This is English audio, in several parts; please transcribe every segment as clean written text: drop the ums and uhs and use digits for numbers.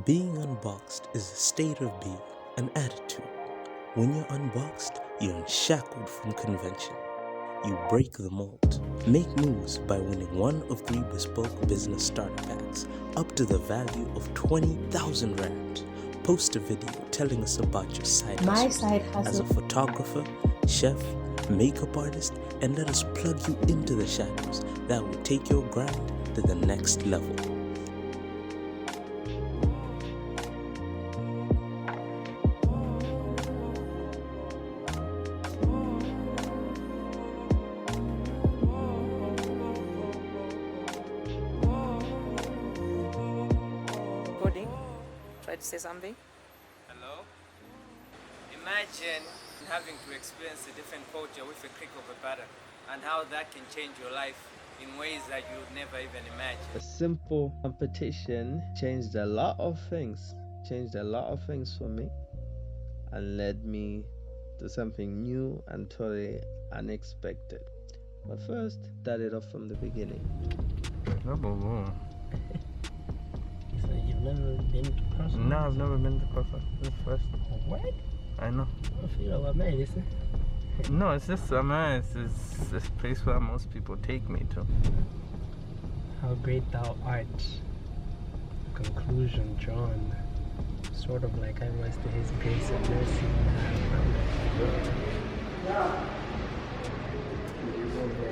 Being unboxed is a state of being, an attitude. When you're unboxed, you're unshackled from convention. You break the mold. Make moves by winning one of 3 bespoke business starter packs, up to the value of 20,000 rands. Post a video telling us about your side hustle. My side hustle. As a photographer, chef, makeup artist, and let us plug you into the shadows that will take your grind to the next level. Try to say something. Hello? Imagine having to experience a different culture with a click of a button, and how that can change your life in ways that you would never even imagine. A simple competition changed a lot of things. For me and led me to something new and totally unexpected. But first, start it off from the beginning. So you've never been to Kosovo? No, I've never been to Kosovo. This is first. What? I know. I feel like man, is it? No, it's just it's this place where most people take me to. How great thou art. Conclusion drawn. Sort of like I was to his grace and mercy.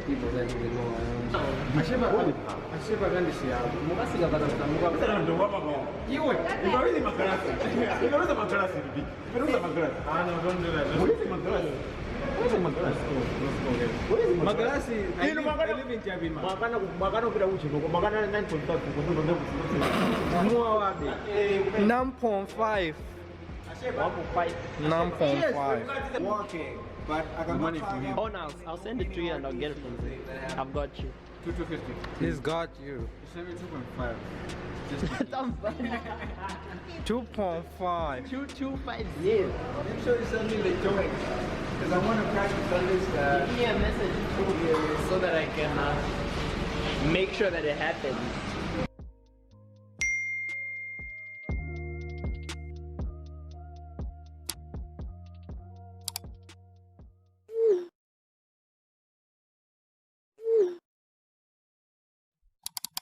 People that we know. Walking, but I got money from him. Oh, no, I'll send it to you and I'll get it from you. I've got you. 250. He's got you. Send me 2.5. That's fine. 2.5. 250. Yeah. Make sure you send me the joint, because I want to practice on this. Give me a message so that I can make sure that it happens.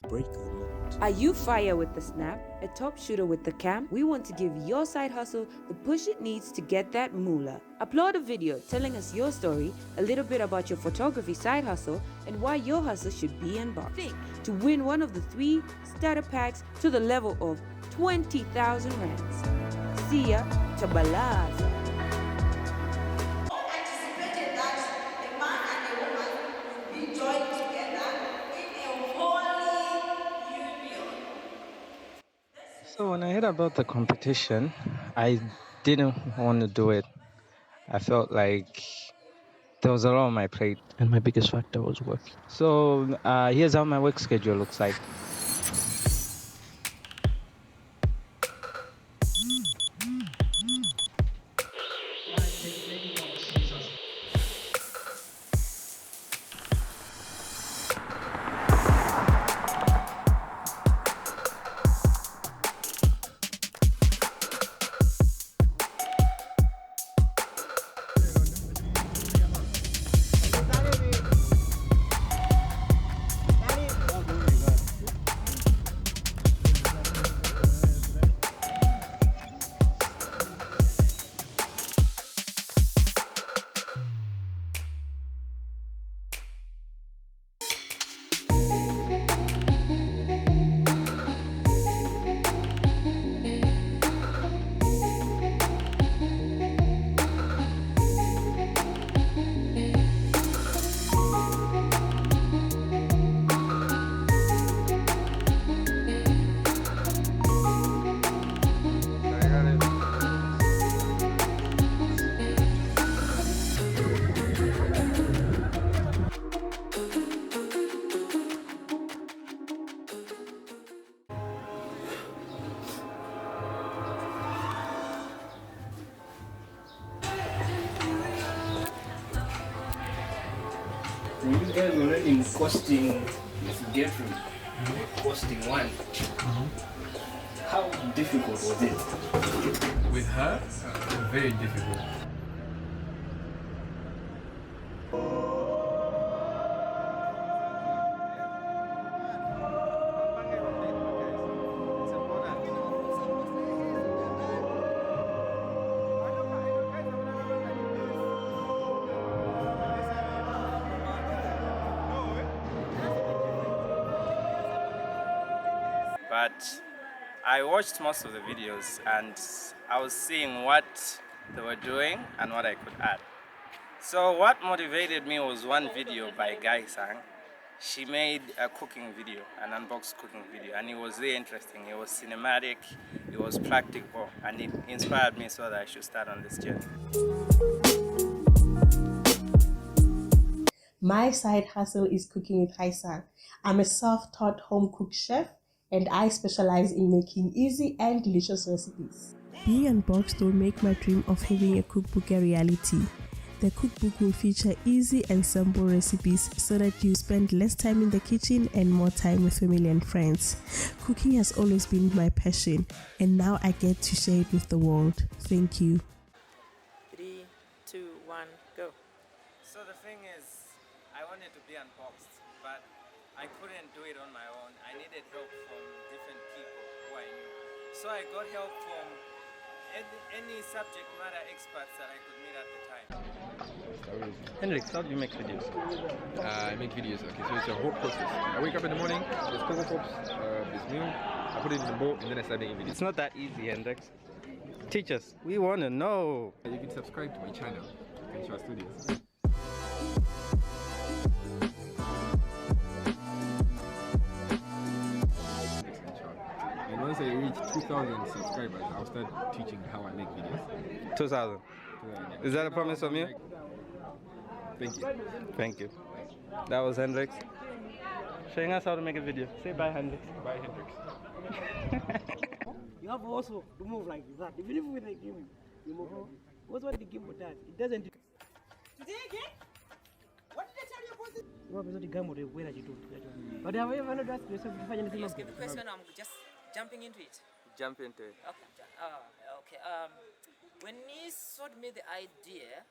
Break the mold. Are you fire with the snap? A top shooter with the cam? We want to give your side hustle the push it needs to get that moolah. Upload a video telling us your story, a little bit about your photography side hustle, and why your hustle should be unboxed. To win one of the 3 starter packs to the level of 20,000 rands. See ya, Tabalaza. Anticipated that a man and a woman would be joined together in a holy union. So when I heard about the competition, I didn't want to do it. I felt like there was a lot on my plate. And my biggest factor was work. So here's how my work schedule looks like. You guys already costing this girlfriend. Costing one. How difficult was it? With her, very difficult. But I watched most of the videos and I was seeing what they were doing and what I could add. So what motivated me was one video by Guy Sang. She made a cooking video, an unboxed cooking video, and it was really interesting. It was cinematic, it was practical, and it inspired me so that I should start on this journey. My side hustle is cooking with Haisang. I'm a self-taught home cook chef and I specialize in making easy and delicious recipes. Being unboxed will make my dream of having a cookbook a reality. The cookbook will feature easy and simple recipes so that you spend less time in the kitchen and more time with family and friends. Cooking has always been my passion and now I get to share it with the world. Thank you. 3, 2, 1, go. So the thing is, I wanted to be unboxed, but I couldn't do it on my own. I needed help from different people who I knew. So I got help from any subject matter experts that I could meet at the time. Hendrix, how do you make videos? I make videos, okay, so it's a whole process. I wake up in the morning, there's cocoa pops, there's milk, I put it in the bowl, and then I start making videos. It's not that easy, Hendrix. Teach us, we want to know. You can subscribe to my channel, KANCHOWA Studios. And once I reach 2,000 subscribers, I'll start teaching how I make videos. 2,000. Is that a promise from you? Thank you. Thank you. That was Hendrix. Showing us how to make a video. Say bye, Hendrix. Bye, Hendrix. You have also to move like that. Even if with a game, you move. What's what the game does? It doesn't. Today again? What did I tell you about this? What is the game or the way that you do? But have you ever not asked yourself to find anything? Yes, give the question. I'm just jumping into it. Jump into it. Okay. Okay. When he showed me the idea,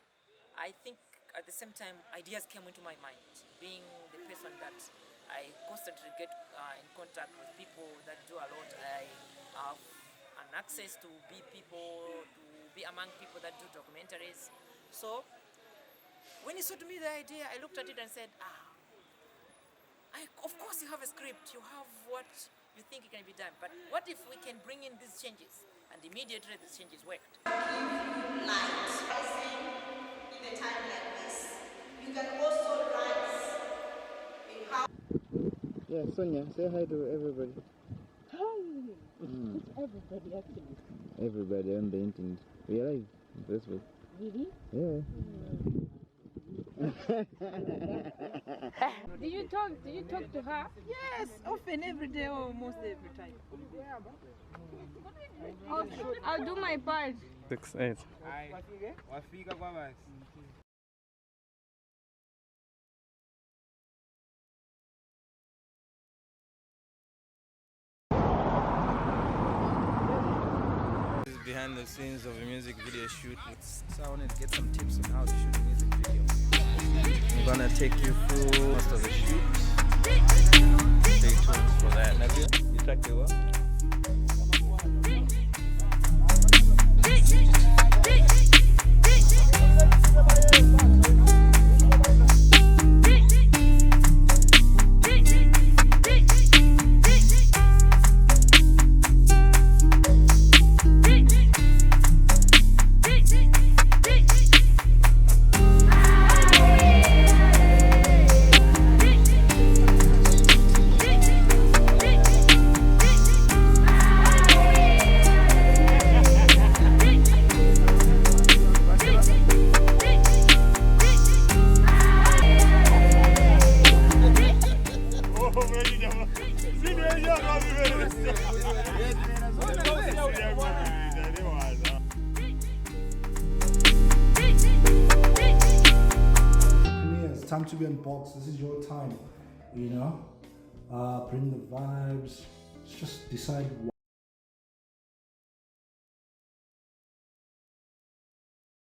I think at the same time ideas came into my mind. Being the person that I constantly get in contact with people that do a lot, I have an access to be among people that do documentaries. So when he showed me the idea, I looked at it and said, of course you have a script, you have what you think it can be done, but what if we can bring in these changes? And immediately these changes worked. Light. In a time like this, you can also rise in how. Yeah, Sonia, say hi to everybody. Hi! Everybody actually. Everybody on the internet. We are live on Facebook. Really? Yeah. Do you talk to her? Yes, often every day, almost every time. I'll do my part. 6, 8. Behind the scenes of a music video shoot. So I wanted to get some tips on how to shoot a music video. I'm gonna take you through most of the shoot. Stay tuned for that. Nadia, you track the well? Time to be unboxed. This is your time, you know. Bring the vibes. Just decide what